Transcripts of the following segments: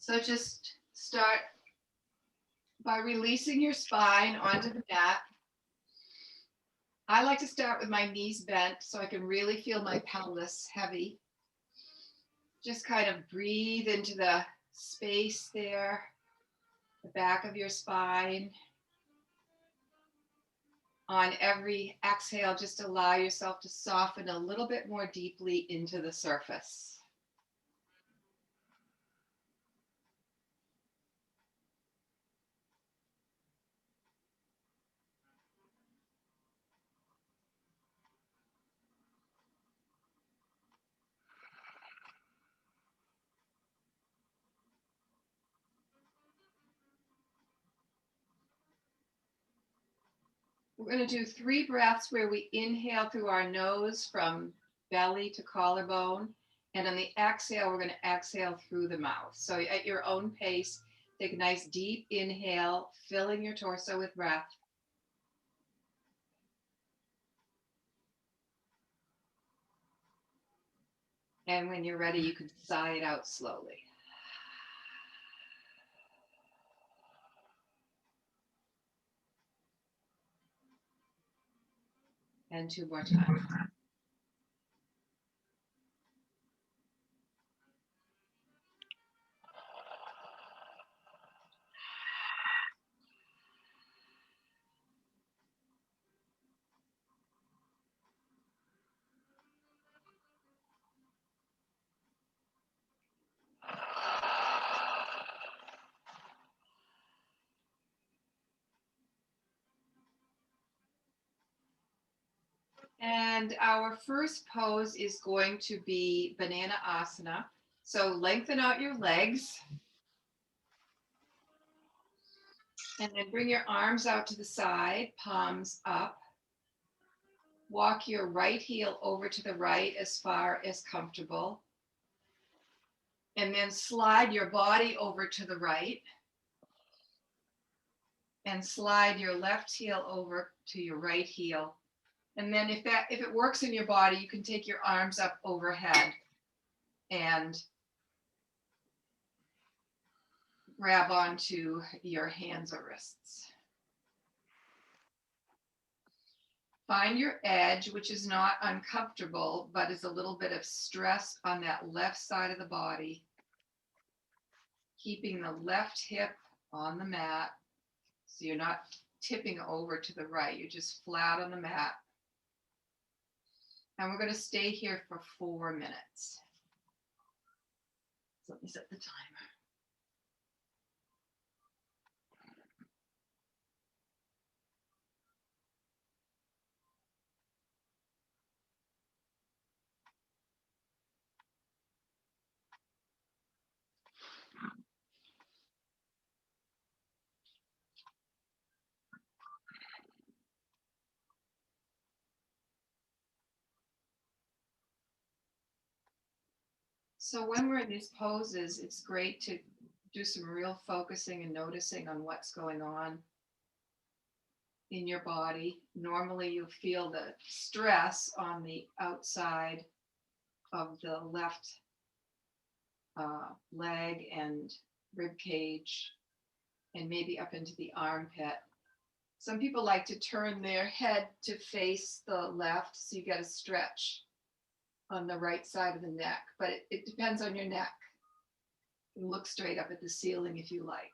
So just start by releasing your spine onto the mat. I like to start with my knees bent so I can really feel my pelvis heavy. Just kind of breathe into the space there, the back of your spine. On every exhale, just allow yourself to soften a little bit more deeply into the surface. We're going to do 3 breaths where we inhale through our nose from belly to collarbone. And on the exhale, we're going to exhale through the mouth. So at your own pace, take a nice deep inhale, filling your torso with breath. And when you're ready, you can sigh it out slowly. And 2 more times. And our first pose is going to be banana asana. So lengthen out your legs. And then bring your arms out to the side, palms up. Walk your right heel over to the right as far as comfortable. And then slide your body over to the right. And slide your left heel over to your right heel. And then if it works in your body, you can take your arms up overhead and grab onto your hands or wrists. Find your edge, which is not uncomfortable, but is a little bit of stress on that left side of the body. Keeping the left hip on the mat, so you're not tipping over to the right, you're just flat on the mat. And we're going to stay here for 4 minutes. So let me set the timer. So when we're in these poses, it's great to do some real focusing and noticing on what's going on in your body. Normally you feel the stress on the outside of the left leg and rib cage and maybe up into the armpit. Some people like to turn their head to face the left, so you get a stretch on the right side of the neck, but it depends on your neck. You can look straight up at the ceiling if you like.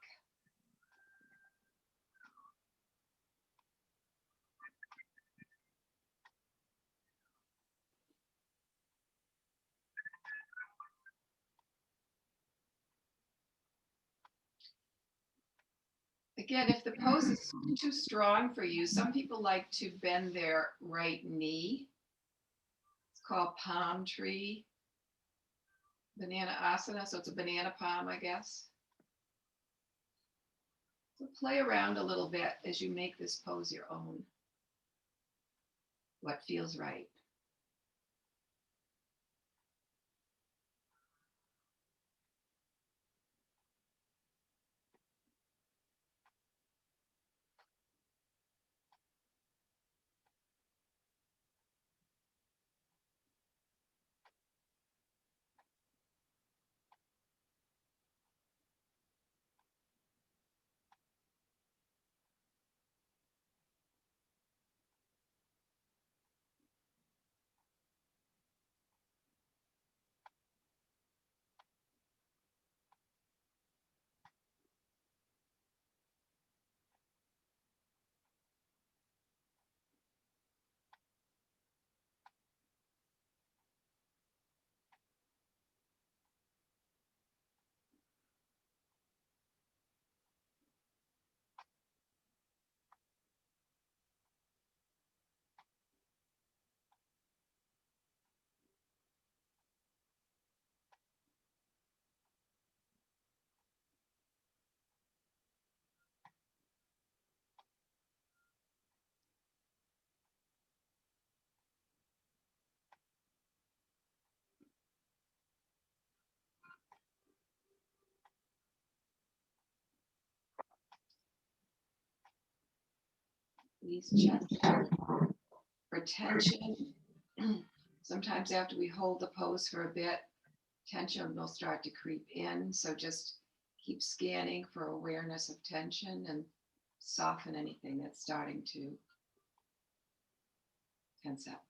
Again, if the pose is too strong for you, some people like to bend their right knee. It's called palm tree banana asana, so it's a banana palm, I guess. So play around a little bit as you make this pose your own. What feels right. These chest for tension. Sometimes after we hold the pose for a bit, tension will start to creep in. So just keep scanning for awareness of tension and soften anything that's starting to tense up.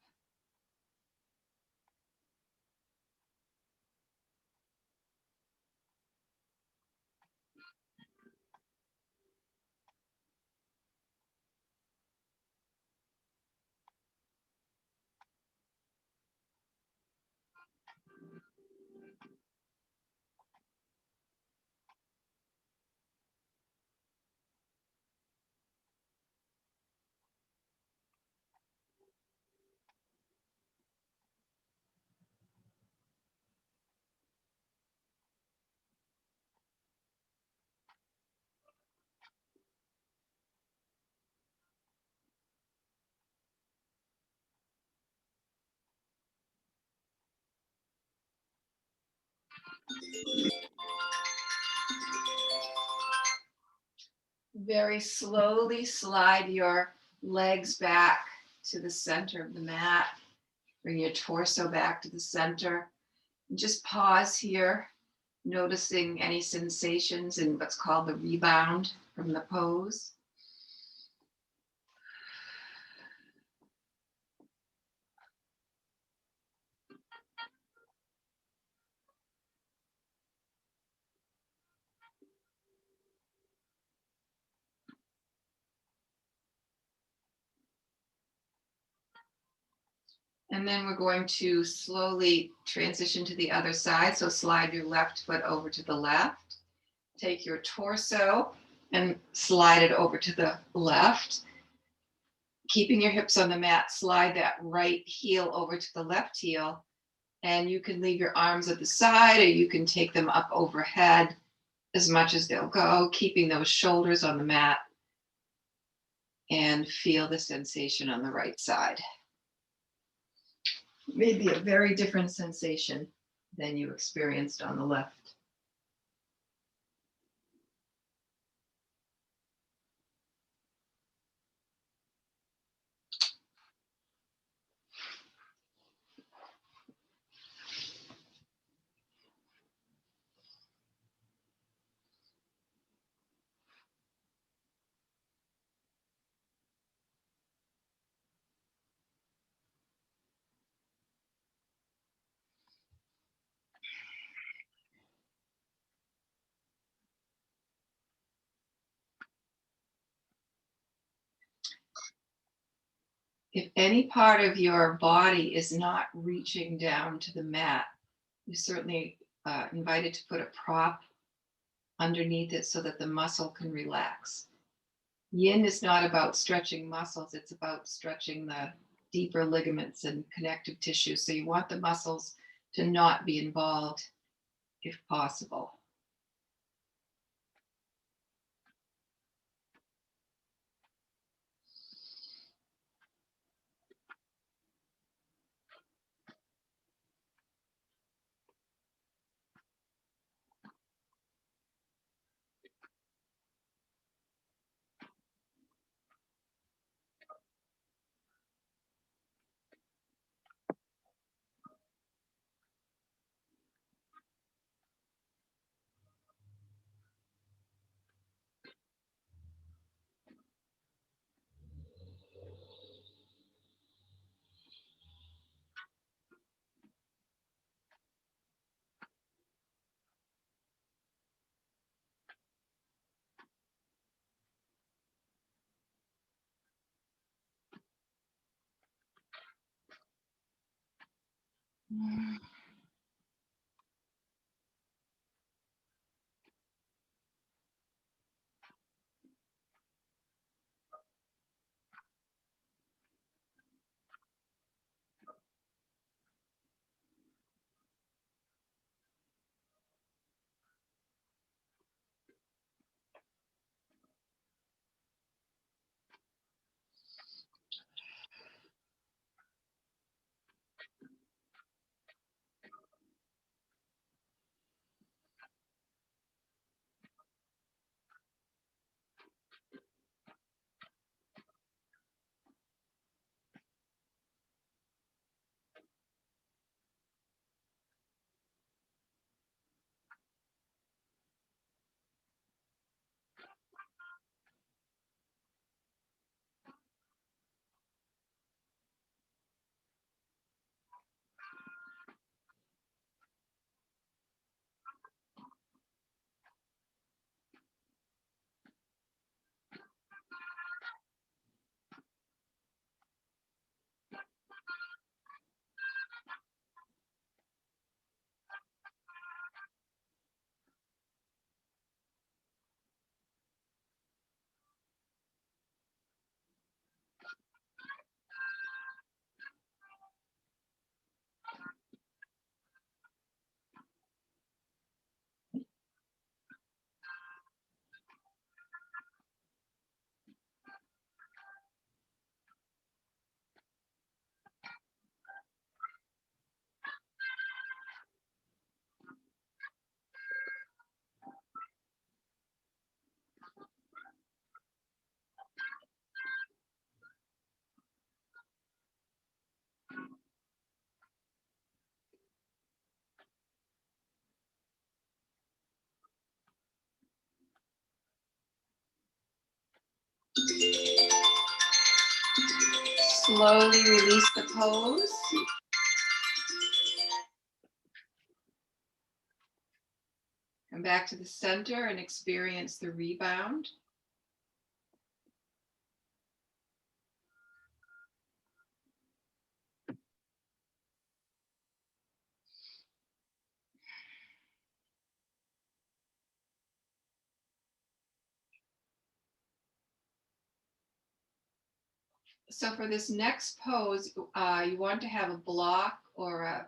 Very slowly slide your legs back to the center of the mat. Bring your torso back to the center. And just pause here, noticing any sensations in what's called the rebound from the pose. And then we're going to slowly transition to the other side. So slide your left foot over to the left. Take your torso and slide it over to the left. Keeping your hips on the mat, slide that right heel over to the left heel. And you can leave your arms at the side or you can take them up overhead as much as they'll go, keeping those shoulders on the mat. And feel the sensation on the right side. Maybe a very different sensation than you experienced on the left. If any part of your body is not reaching down to the mat, you're certainly invited to put a prop underneath it so that the muscle can relax. Yin is not about stretching muscles, it's about stretching the deeper ligaments and connective tissue. So you want the muscles to not be involved if possible. slowly release the pose. Come back to the center and experience the rebound. So for this next pose, you want to have a block or a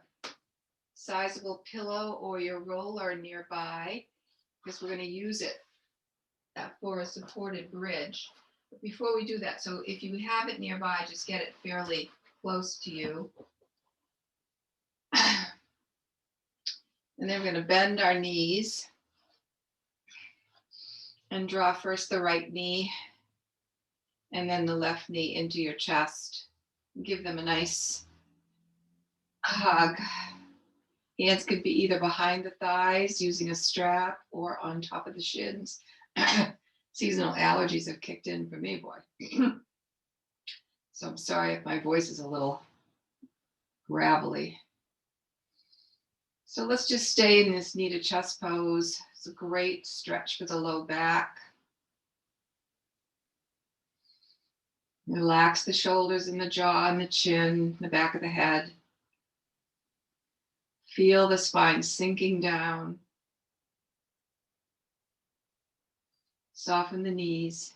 sizable pillow or your roller nearby, because we're going to use it for a supported bridge. But before we do that, so if you have it nearby, just get it fairly close to you. And then we're going to bend our knees and draw first the right knee and then the left knee into your chest. Give them a nice hug. Hands could be either behind the thighs using a strap or on top of the shins. Seasonal allergies have kicked in for me, boy. So I'm sorry if my voice is a little gravelly. So let's just stay in this knee to chest pose. It's a great stretch for the low back. Relax the shoulders and the jaw and the chin, the back of the head. Feel the spine sinking down. Soften the knees.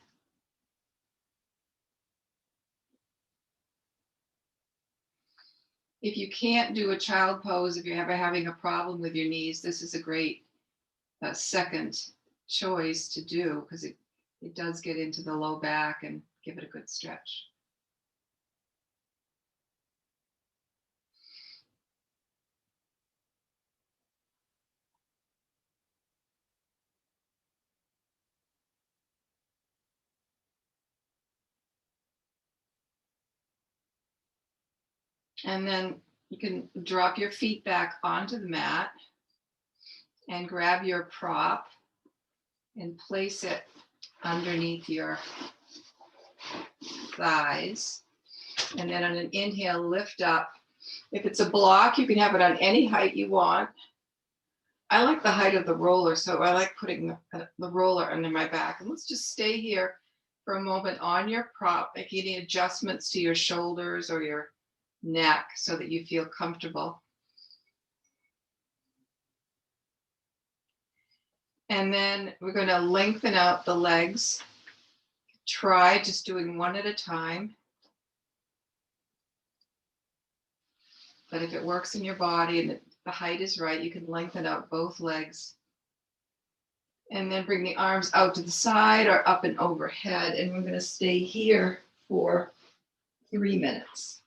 If you can't do a child pose, if you're ever having a problem with your knees, this is a great second choice to do, because it does get into the low back and give it a good stretch. And then you can drop your feet back onto the mat and grab your prop and place it underneath your thighs. And then on an inhale, lift up. If it's a block, you can have it on any height you want. I like the height of the roller, so I like putting the roller under my back. And let's just stay here for a moment on your prop, making any adjustments to your shoulders or your neck so that you feel comfortable. And then we're going to lengthen out the legs. Try just doing one at a time. But if it works in your body and the height is right, you can lengthen out both legs. And then bring the arms out to the side or up and overhead. And we're going to stay here for 3 minutes.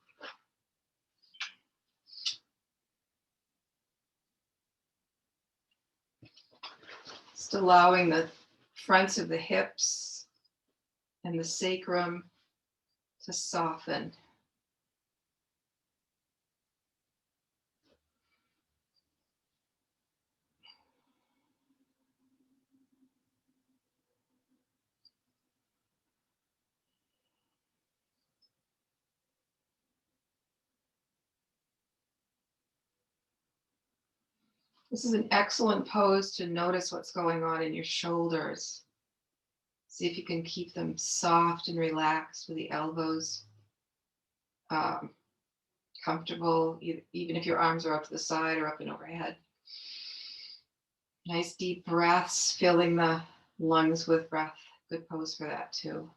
Just allowing the fronts of the hips and the sacrum to soften. This is an excellent pose to notice what's going on in your shoulders. See if you can keep them soft and relaxed with the elbows comfortable, even if your arms are up to the side or up and overhead. Nice deep breaths, filling the lungs with breath. Good pose for that too.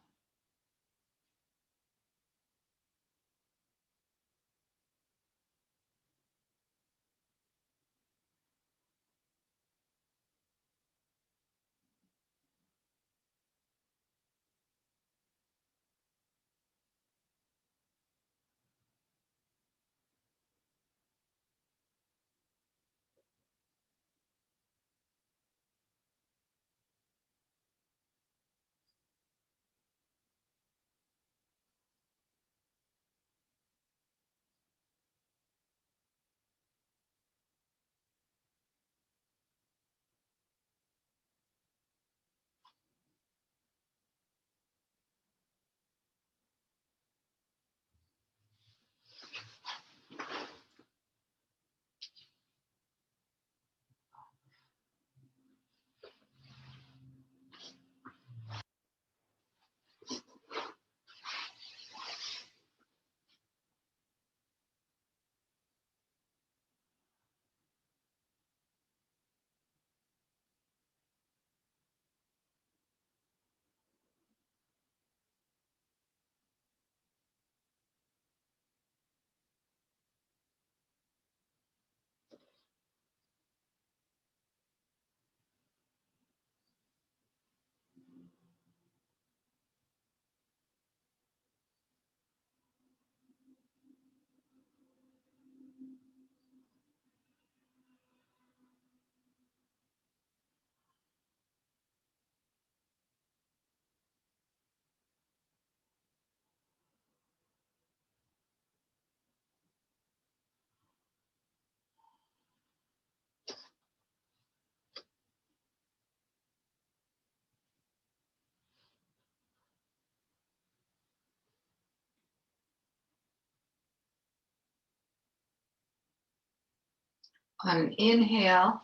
On an inhale,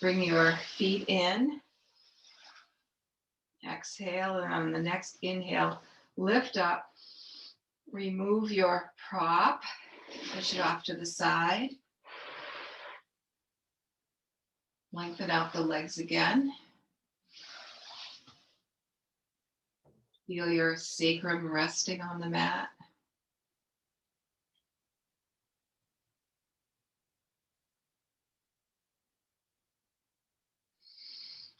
bring your feet in. Exhale, and on the next inhale, lift up. Remove your prop. Push it off to the side. Lengthen out the legs again. Feel your sacrum resting on the mat.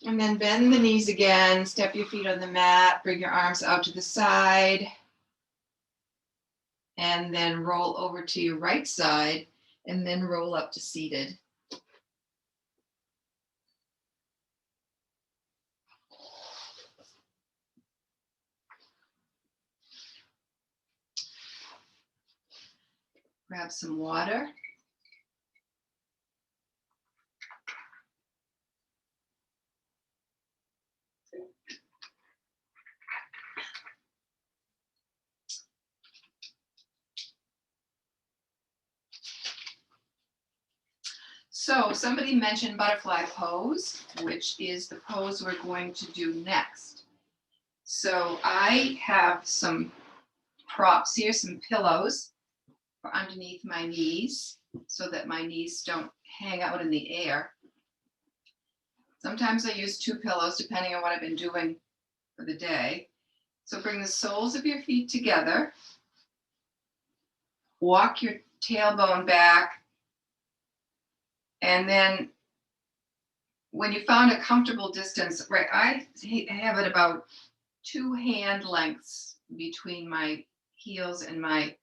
And then bend the knees again, step your feet on the mat, bring your arms out to the side, and then roll over to your right side, and then roll up to seated. Grab some water. So somebody mentioned butterfly pose, which is the pose we're going to do next. So I have some props here, some pillows for underneath my knees so that my knees don't hang out in the air. Sometimes I use 2 pillows depending on what I've been doing for the day. So bring the soles of your feet together. Walk your tailbone back. And then when you found a comfortable distance, right, I have it about 2 hand lengths between my heels and my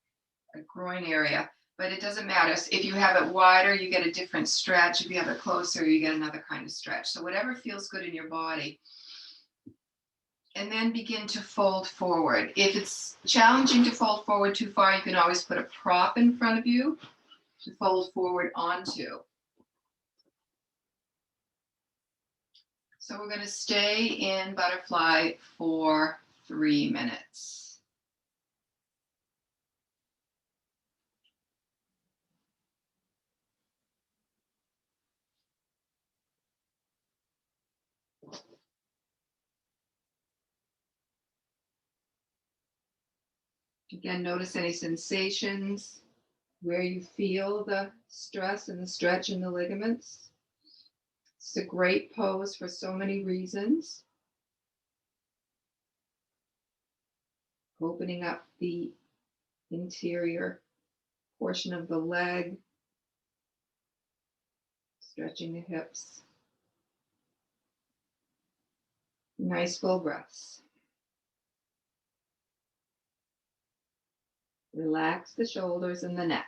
groin area, but it doesn't matter. If you have it wider, you get a different stretch. If you have it closer, you get another kind of stretch. So whatever feels good in your body. And then begin to fold forward. If it's challenging to fold forward too far, you can always put a prop in front of you to fold forward onto. So we're going to stay in butterfly for 3 minutes. Again, notice any sensations, where you feel the stress and the stretch in the ligaments. It's a great pose for so many reasons. Opening up the interior portion of the leg, stretching the hips. Nice full breaths. Relax the shoulders and the neck.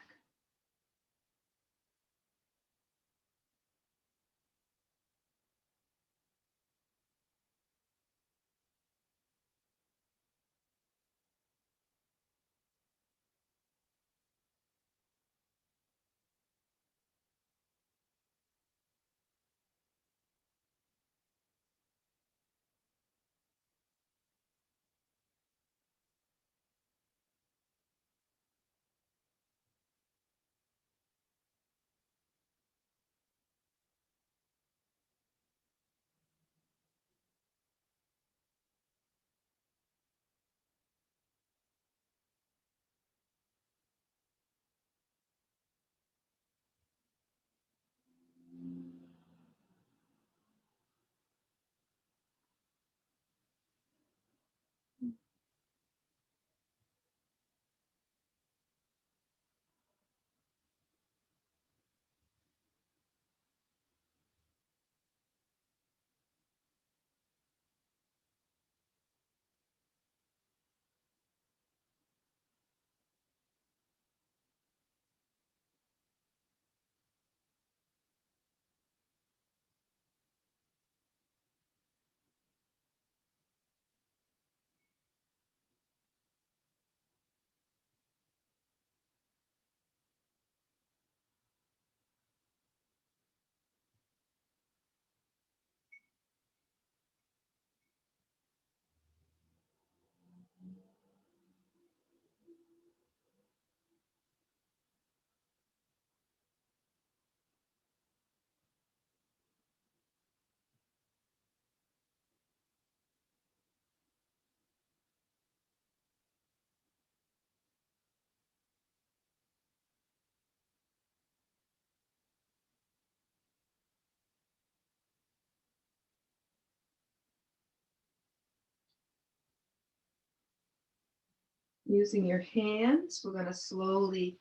Using your hands, we're going to slowly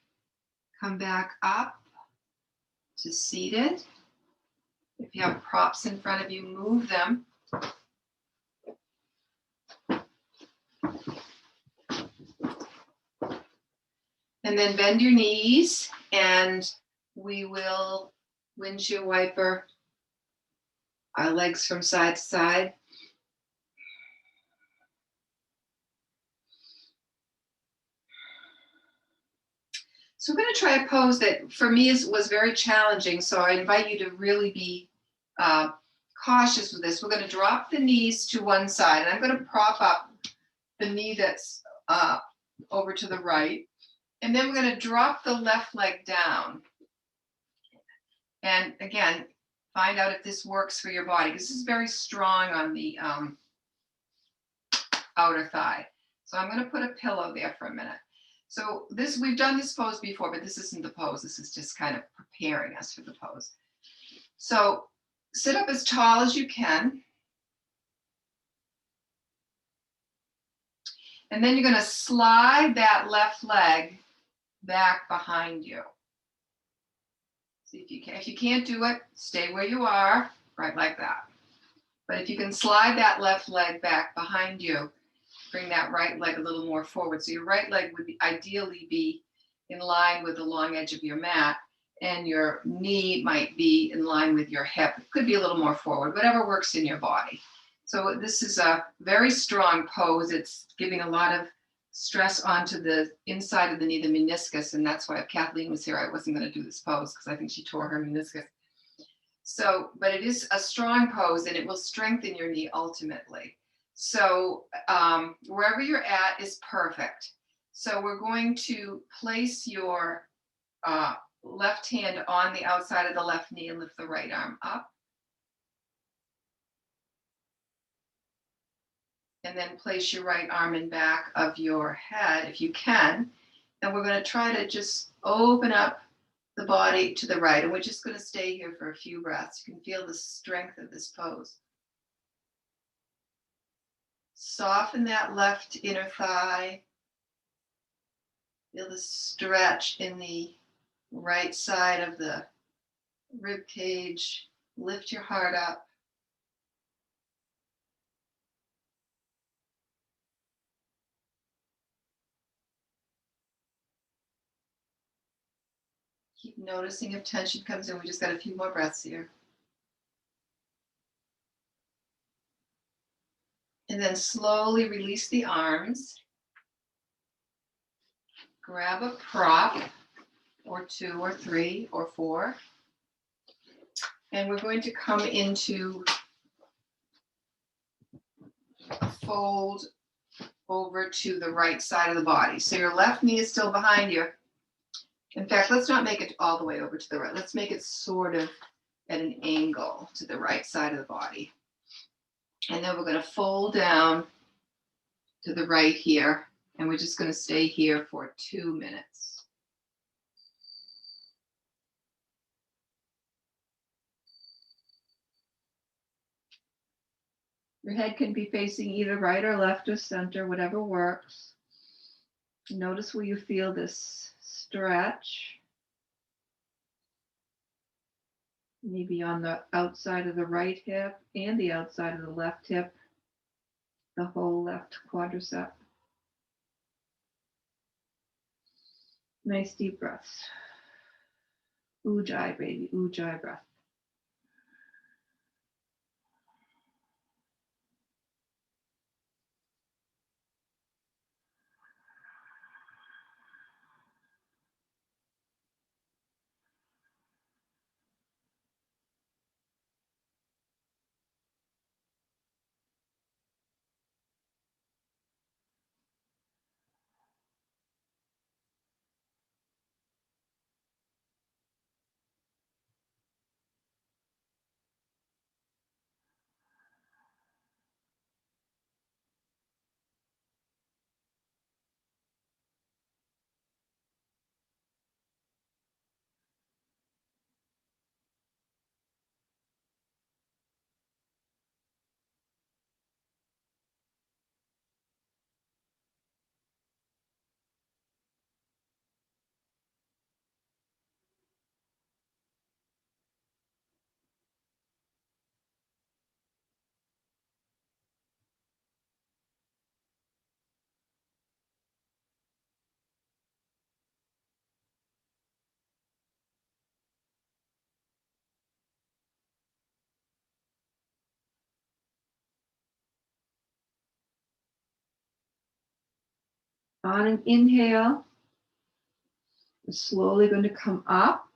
come back up to seated. If you have props in front of you, move them. And then bend your knees, and we will windshield wiper our legs from side to side. So we're going to try a pose that for me was very challenging. So I invite you to really be cautious with this. We're going to drop the knees to one side, and I'm going to prop up the knee that's over to the right. And then we're going to drop the left leg down. And again, find out if this works for your body. This is very strong on the outer thigh. So I'm going to put a pillow there for a minute. So we've done this pose before, but this isn't the pose. This is just kind of preparing us for the pose. So sit up as tall as you can. And then you're going to slide that left leg back behind you. See if you can. If you can't do it, stay where you are, right like that. But if you can slide that left leg back behind you, bring that right leg a little more forward. So your right leg would ideally be in line with the long edge of your mat, and your knee might be in line with your hip. It could be a little more forward, whatever works in your body. So this is a very strong pose. It's giving a lot of stress onto the inside of the knee, the meniscus, and that's why if Kathleen was here, I wasn't going to do this pose because I think she tore her meniscus. So, but it is a strong pose, and it will strengthen your knee ultimately. So wherever you're at is perfect. So we're going to place your left hand on the outside of the left knee and lift the right arm up. And then place your right arm in back of your head if you can. And we're going to try to just open up the body to the right. And we're just going to stay here for a few breaths. You can feel the strength of this pose. Soften that left inner thigh. Feel the stretch in the right side of the rib cage. Lift your heart up. Keep noticing if tension comes in. We just got a few more breaths here. And then slowly release the arms. Grab a prop, or two, or three, or four. And we're going to come into a fold over to the right side of the body. So your left knee is still behind you. In fact, let's not make it all the way over to the right. Let's make it sort of at an angle to the right side of the body. And then we're going to fold down to the right here. And we're just going to stay here for 2 minutes. Your head can be facing either right or left or center, whatever works. Notice where you feel this stretch. Maybe on the outside of the right hip and the outside of the left hip, the whole left quadricep. Nice deep breaths. Ujjayi, baby, ujjayi breath. On an inhale, we're slowly going to come up.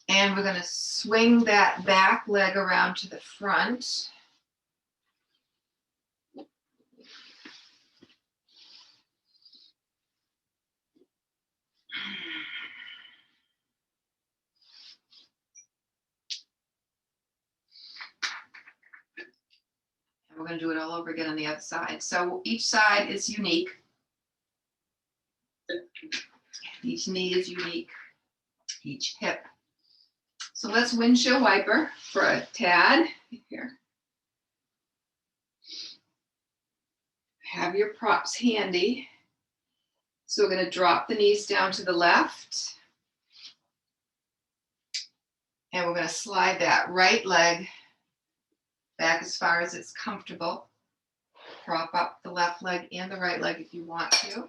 And we're going to swing that back leg around to the front. And we're going to do it all over again on the other side. So each side is unique. Each knee is unique. Each hip. So let's windshield wiper for a tad here. Have your props handy. So we're going to drop the knees down to the left. And we're going to slide that right leg back as far as it's comfortable. Prop up the left leg and the right leg if you want to.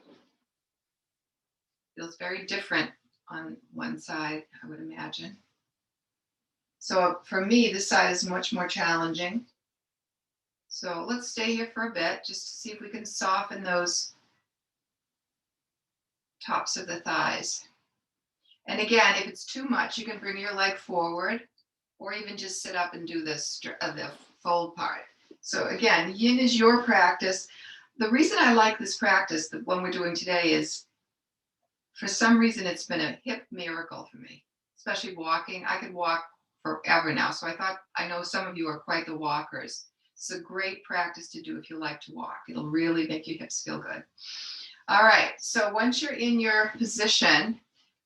Feels very different on one side, I would imagine. So for me, this side is much more challenging. So let's stay here for a bit just to see if we can soften those tops of the thighs. And again, if it's too much, you can bring your leg forward or even just sit up and do this, the fold part. So again, yin is your practice. The reason I like this practice, the one we're doing today, is for some reason it's been a hip miracle for me, especially walking. I could walk forever now. So I know some of you are quite the walkers. It's a great practice to do if you like to walk. It'll really make your hips feel good. All right, so once you're in your position,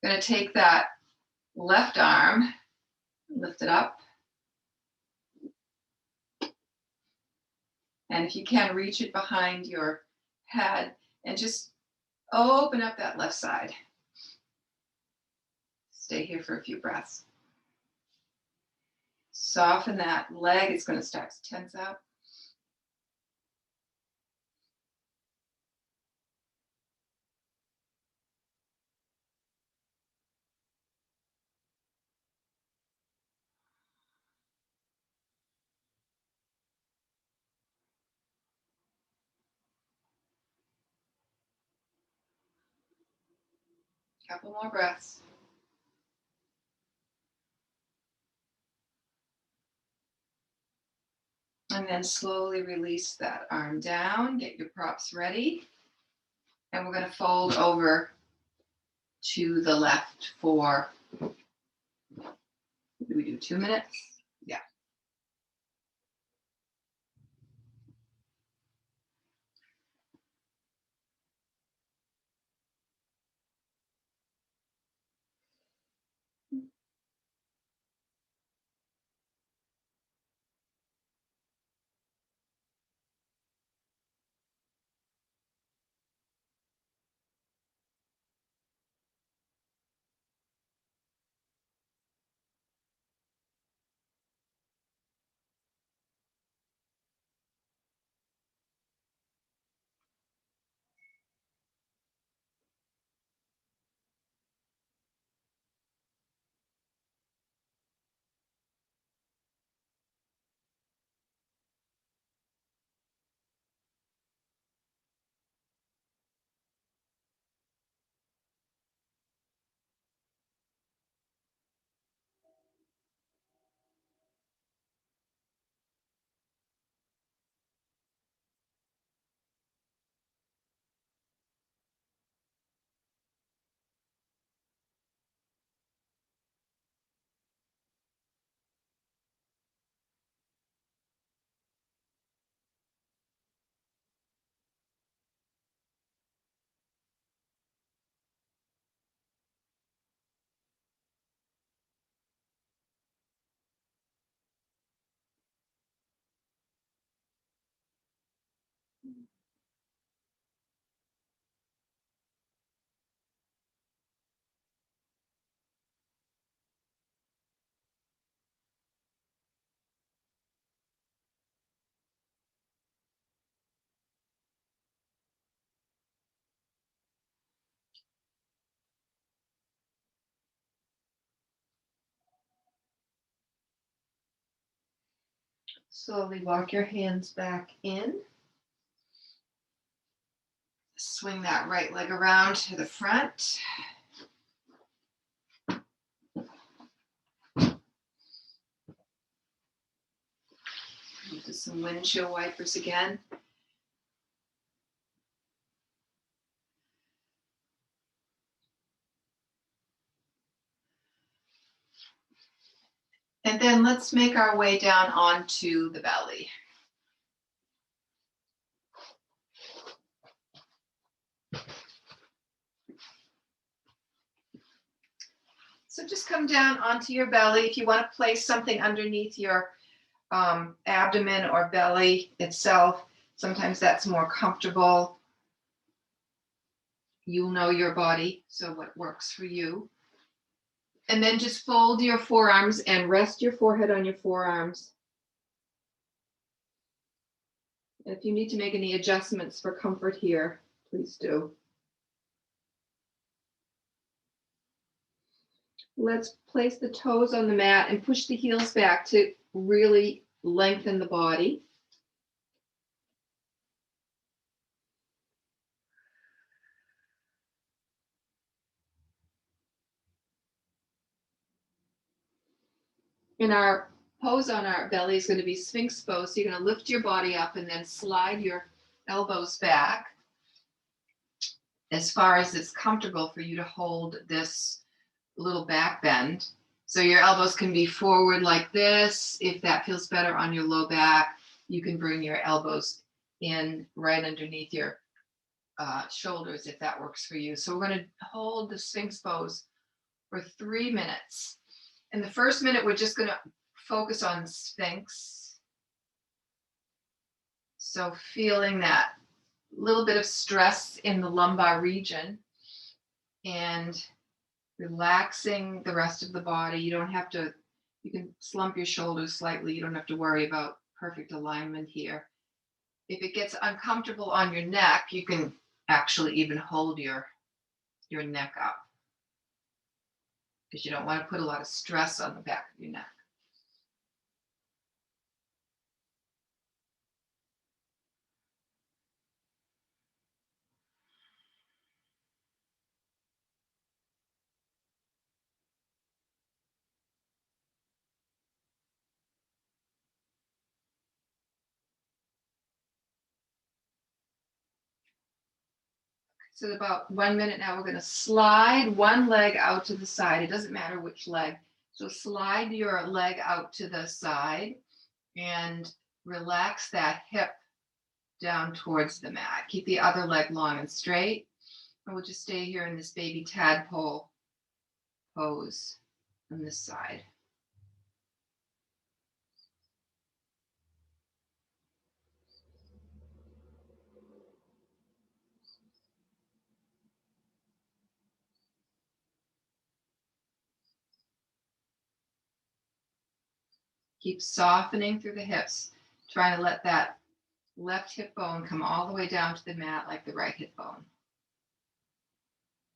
I'm going to take that left arm, lift it up. And if you can, reach it behind your head and just open up that left side. Stay here for a few breaths. Soften that leg. It's going to start to tense up. Couple more breaths. And then slowly release that arm down. Get your props ready. And we're going to fold over to the left for, what do we do, 2 minutes? Yeah. Slowly walk your hands back in. Swing that right leg around to the front. Do some windshield wipers again. And then let's make our way down onto the belly. So just come down onto your belly. If you want to place something underneath your abdomen or belly itself, sometimes that's more comfortable. You'll know your body, so what works for you. And then just fold your forearms and rest your forehead on your forearms. If you need to make any adjustments for comfort here, please do. Let's place the toes on the mat and push the heels back to really lengthen the body. And our pose on our belly is going to be Sphinx pose. So you're going to lift your body up and then slide your elbows back as far as it's comfortable for you to hold this little back bend. So your elbows can be forward like this. If that feels better on your low back, you can bring your elbows in right underneath your shoulders if that works for you. So we're going to hold the Sphinx pose for 3 minutes. In the first minute, we're just going to focus on Sphinx. So feeling that little bit of stress in the lumbar region and relaxing the rest of the body. You don't have to, you can slump your shoulders slightly. You don't have to worry about perfect alignment here. If it gets uncomfortable on your neck, you can actually even hold your neck up, because you don't want to put a lot of stress on the back of your neck. So about 1 minute now, we're going to slide one leg out to the side. It doesn't matter which leg. So slide your leg out to the side and relax that hip down towards the mat. Keep the other leg long and straight. And we'll just stay here in this baby tadpole pose on this side. Keep softening through the hips, trying to let that left hip bone come all the way down to the mat like the right hip bone.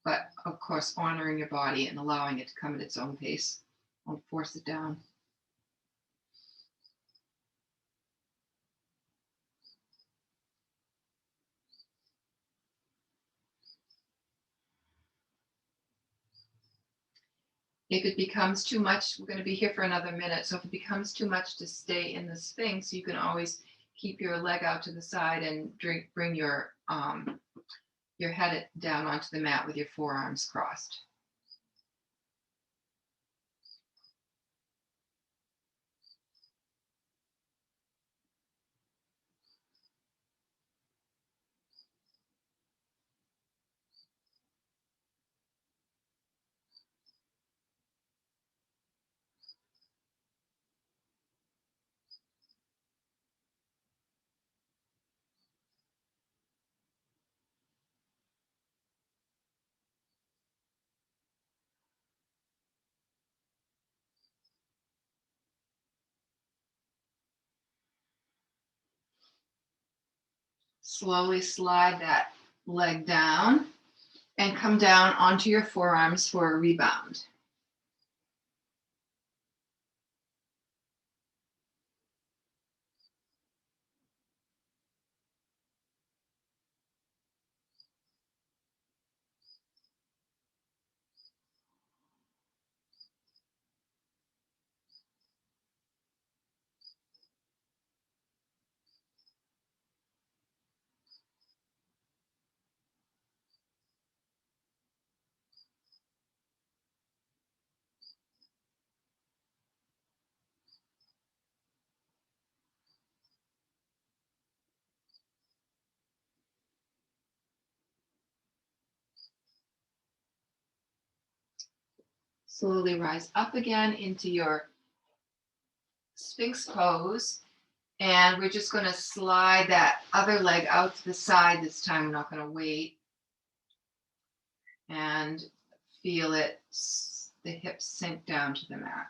But of course, honoring your body and allowing it to come at its own pace. Don't force it down. If it becomes too much, we're going to be here for another minute. So if it becomes too much to stay in the Sphinx, you can always keep your leg out to the side and bring your head down onto the mat with your forearms crossed. Slowly slide that leg down and come down onto your forearms for a rebound. Slowly rise up again into your Sphinx pose. And we're just going to slide that other leg out to the side this time. We're not going to wait. And feel it, the hips sink down to the mat.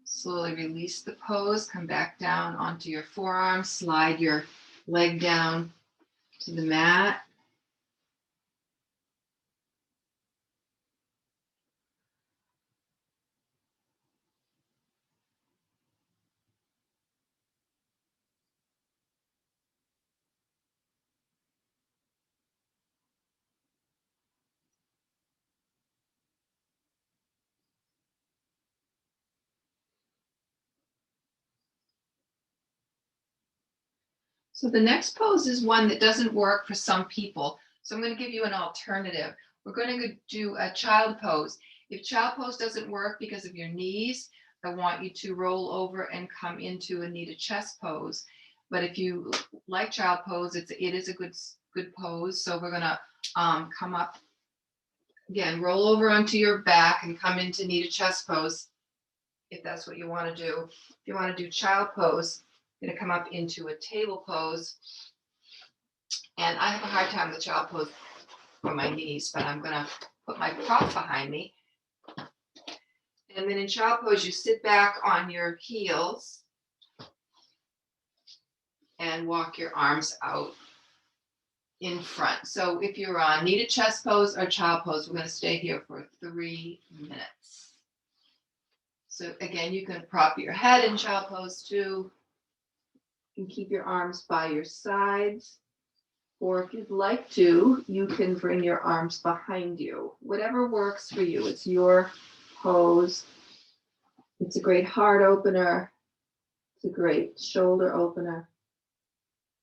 Slowly release the pose, come back down onto your forearm, slide your leg down to the mat. So the next pose is one that doesn't work for some people. So I'm going to give you an alternative. We're going to do a child pose. If child pose doesn't work because of your knees, I want you to roll over and come into a knee to chest pose. But if you like child pose, it is a good pose. So we're going to come up again, roll over onto your back and come into knee to chest pose. If that's what you want to do. If you want to do child pose, I'm going to come up into a table pose. And I have a hard time with child pose for my knees, but I'm going to put my prop behind me. And then in child pose, you sit back on your heels and walk your arms out in front. So if you're on knee to chest pose or child pose, we're going to stay here for 3 minutes. So again, you can prop your head in child pose too. You can keep your arms by your sides. Or if you'd like to, you can bring your arms behind you. Whatever works for you. It's your pose. It's a great heart opener. It's a great shoulder opener.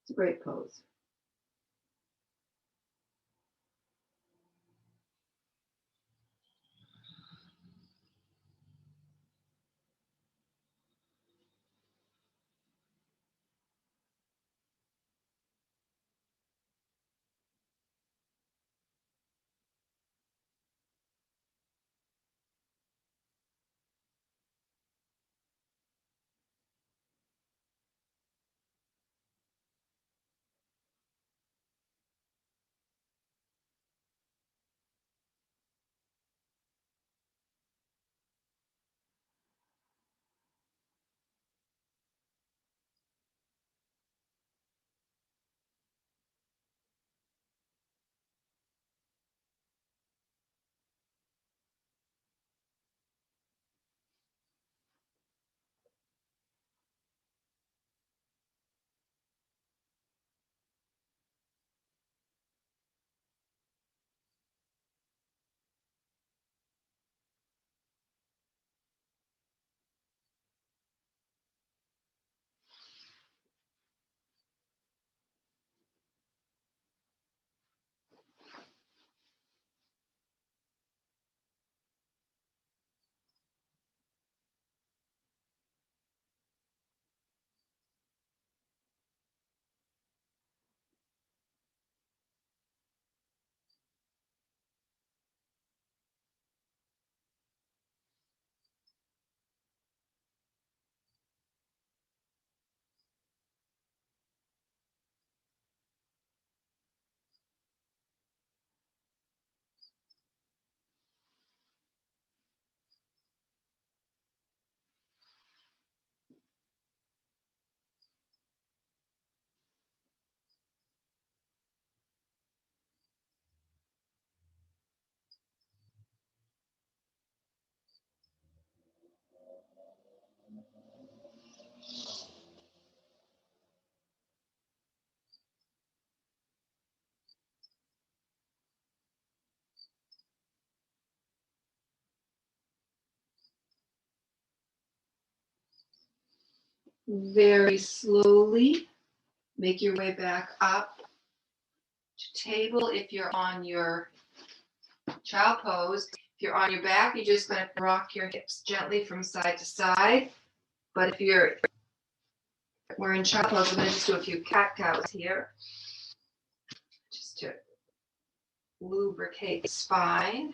It's a great pose. Very slowly make your way back up to table. If you're on your child pose, if you're on your back, you're just going to rock your hips gently from side to side. But if we're in child pose, we're going to just do a few cat-cows here, just to lubricate the spine.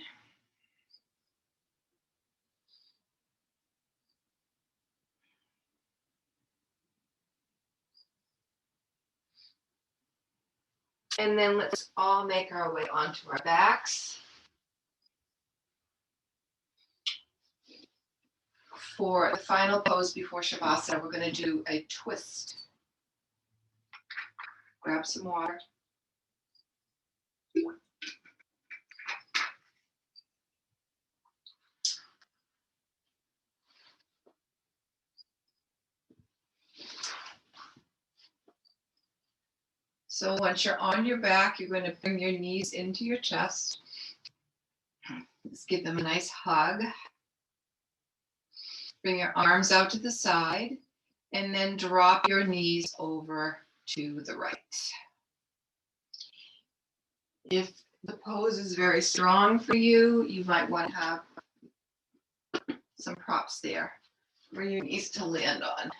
And then let's all make our way onto our backs. For the final pose before Shavasana, we're going to do a twist. Grab some water. So once you're on your back, you're going to bring your knees into your chest. Just give them a nice hug. Bring your arms out to the side, and then drop your knees over to the right. If the pose is very strong for you, you might want to have some props there for your knees to land on.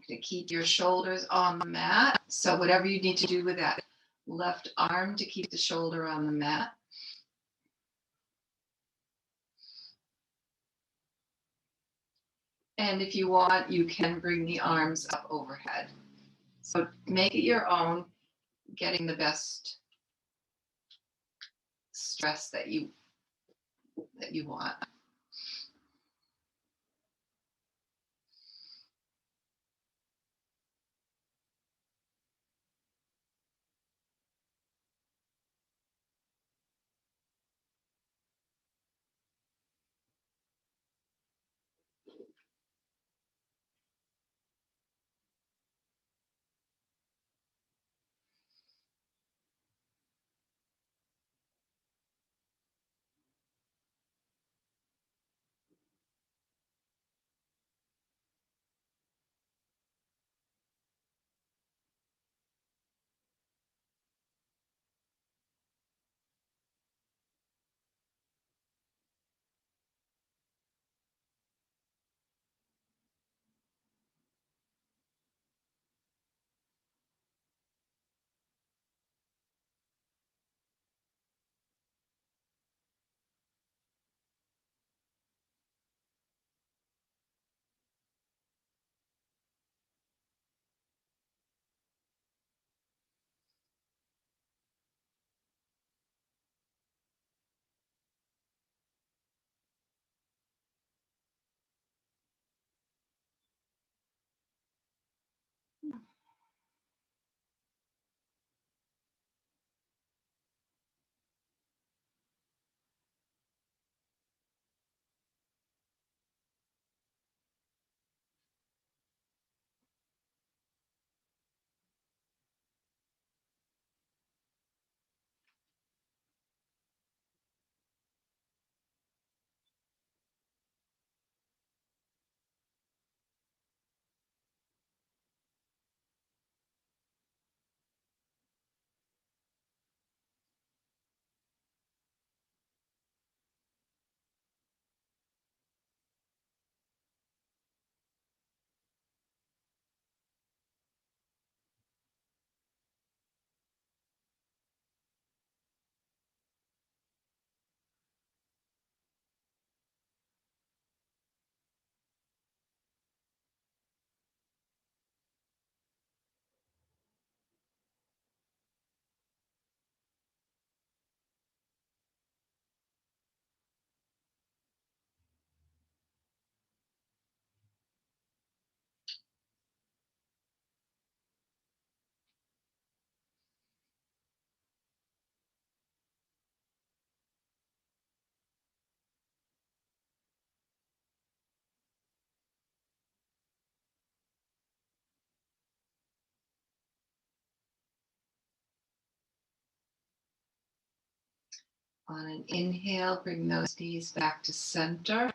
To keep your shoulders on the mat. So whatever you need to do with that left arm to keep the shoulder on the mat. And if you want, you can bring the arms up overhead. So make it your own, getting the best stress that you want. On an inhale, bring those knees back to center.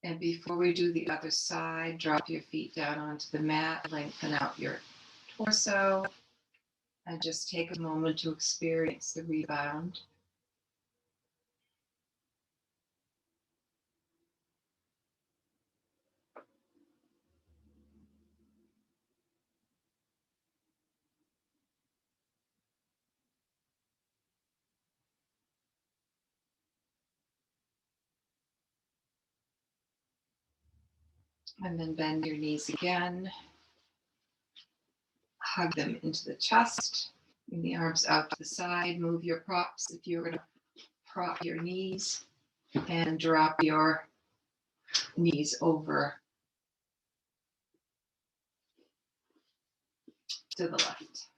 And before we do the other side, drop your feet down onto the mat, lengthen out your torso, and just take a moment to experience the rebound. And then bend your knees again. Hug them into the chest. Bring the arms out to the side. Move your props if you're going to prop your knees. And drop your knees over to the left.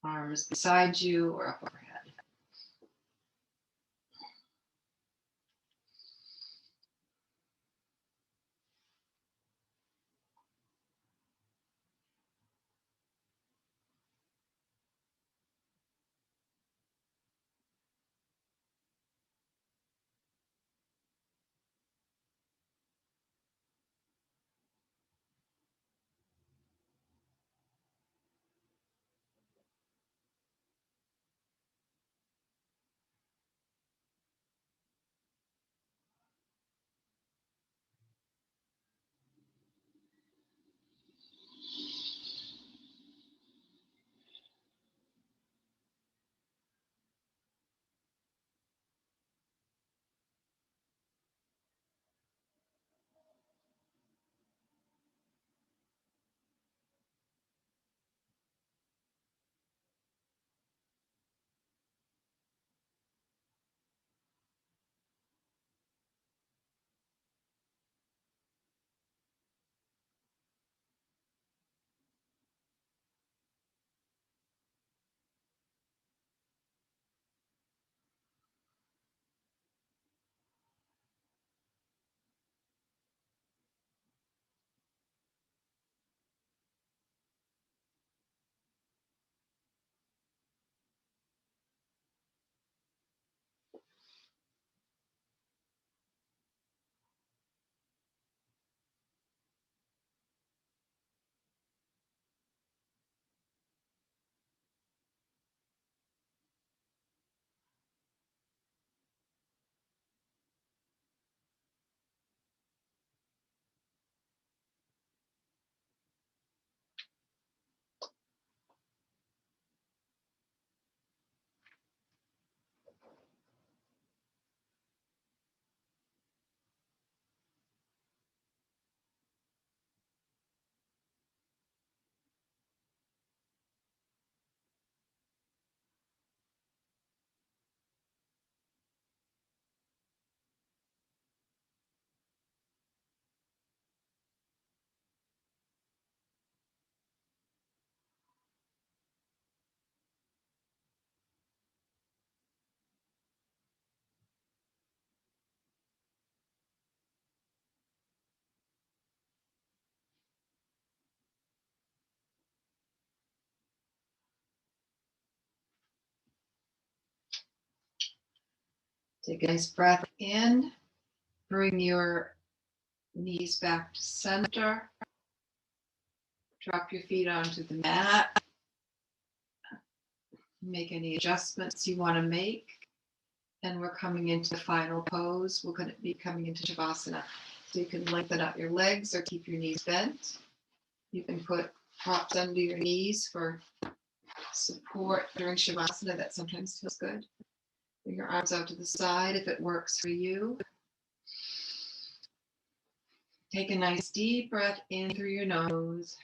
Arms beside you or up overhead. Take a nice breath in. Bring your knees back to center. Drop your feet onto the mat. Make any adjustments you want to make. And we're coming into the final pose. We're going to be coming into Shavasana. So you can lengthen out your legs or keep your knees bent. You can put props under your knees for support during Shavasana. That sometimes feels good. Bring your arms out to the side if it works for you. Take a nice deep breath in through your nose.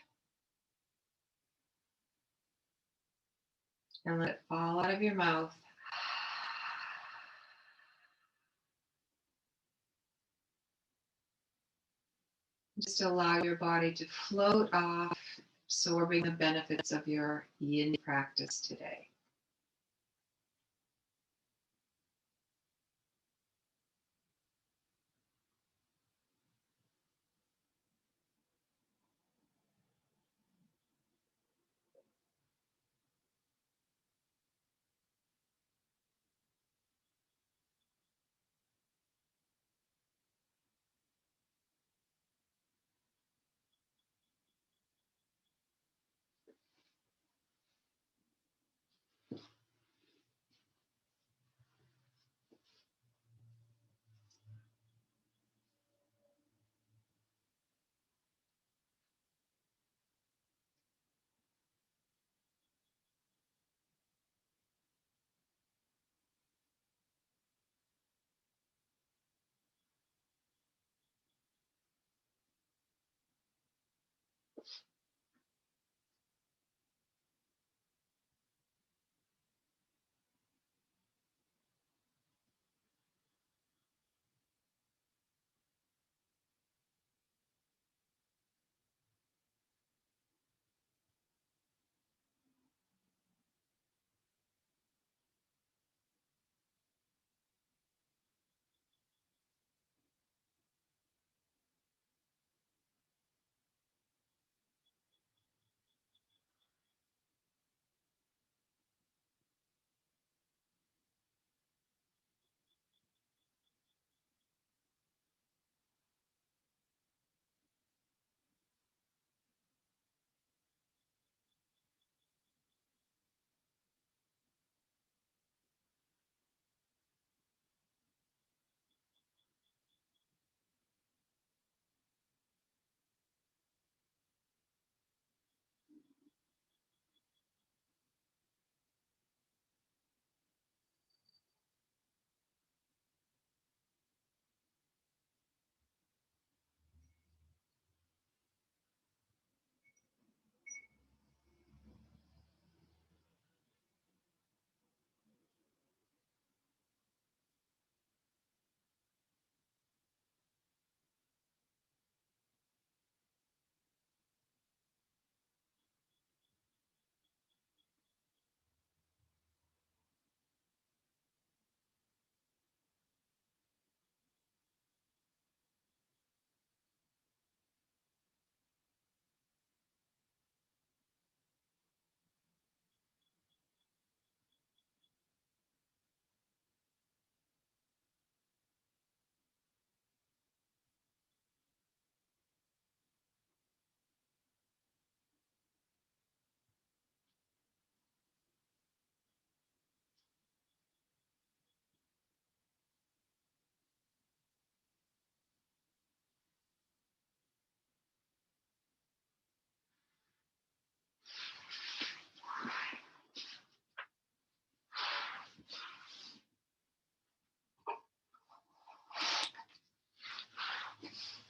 And let it fall out of your mouth. Just allow your body to float off, absorbing the benefits of your yin practice today.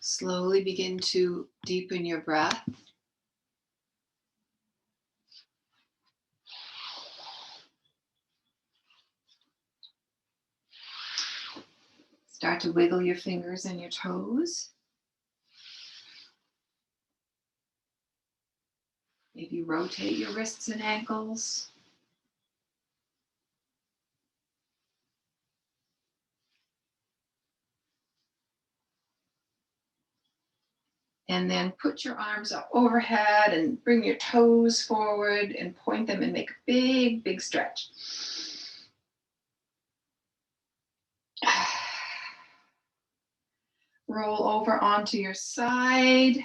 Slowly begin to deepen your breath. Start to wiggle your fingers and your toes. Maybe rotate your wrists and ankles. And then put your arms up overhead and bring your toes forward and point them and make a big, big stretch. Roll over onto your side.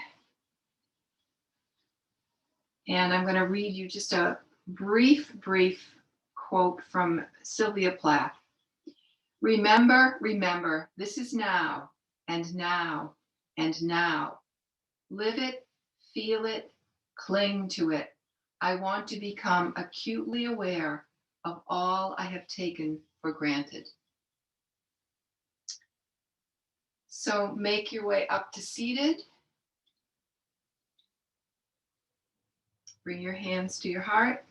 And I'm going to read you just a brief quote from Sylvia Plath. Remember, remember, this is now, and now, and now. Live it, feel it, cling to it. I want to become acutely aware of all I have taken for granted. So make your way up to seated. Bring your hands to your heart.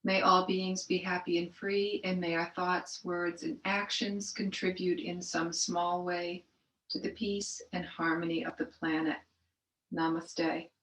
May all beings be happy and free, and may our thoughts, words, and actions contribute in some small way to the peace and harmony of the planet. Namaste.